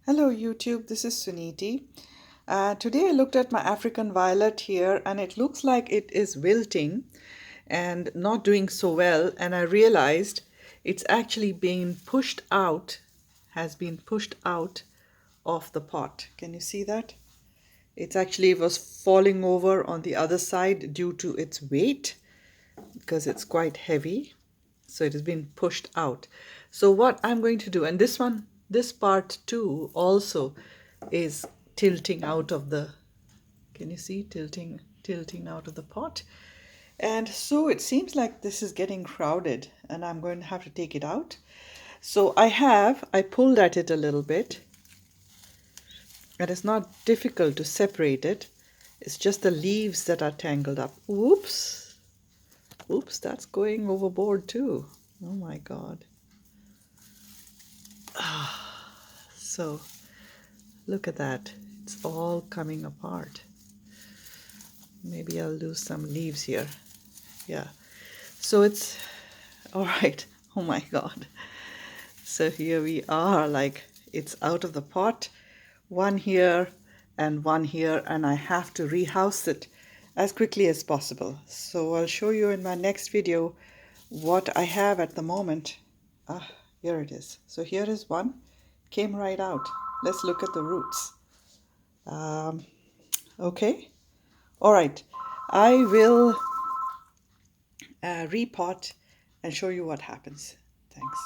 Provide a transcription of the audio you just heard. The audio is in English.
Hello YouTube, this is Suniti. Today I looked at my African violet here and it looks like it is wilting and not doing so well, and I realized it's actually being pushed out, has been pushed out of the pot. Can you see that? It was falling over on the other side due to its weight because it's quite heavy. So it has been pushed out. So what I'm going to do, and this part too also is tilting out of the, can you see, tilting out of the pot. And so it seems like this is getting crowded and I'm going to have to take it out. So I pulled at it a little bit, and it's not difficult to separate it. It's just the leaves that are tangled up. Oops, that's going overboard too. Oh my God. So look at that. It's all coming apart. Maybe I'll lose some leaves here. Yeah. So it's all right. Oh my God. So here we are, like it's out of the pot. One here and one here, and I have to rehouse it as quickly as possible. So I'll show you in my next video what I have at the moment. Here it is. So here is one, came right out. Let's look at the roots. Okay, all right. I will repot and show you what happens. Thanks.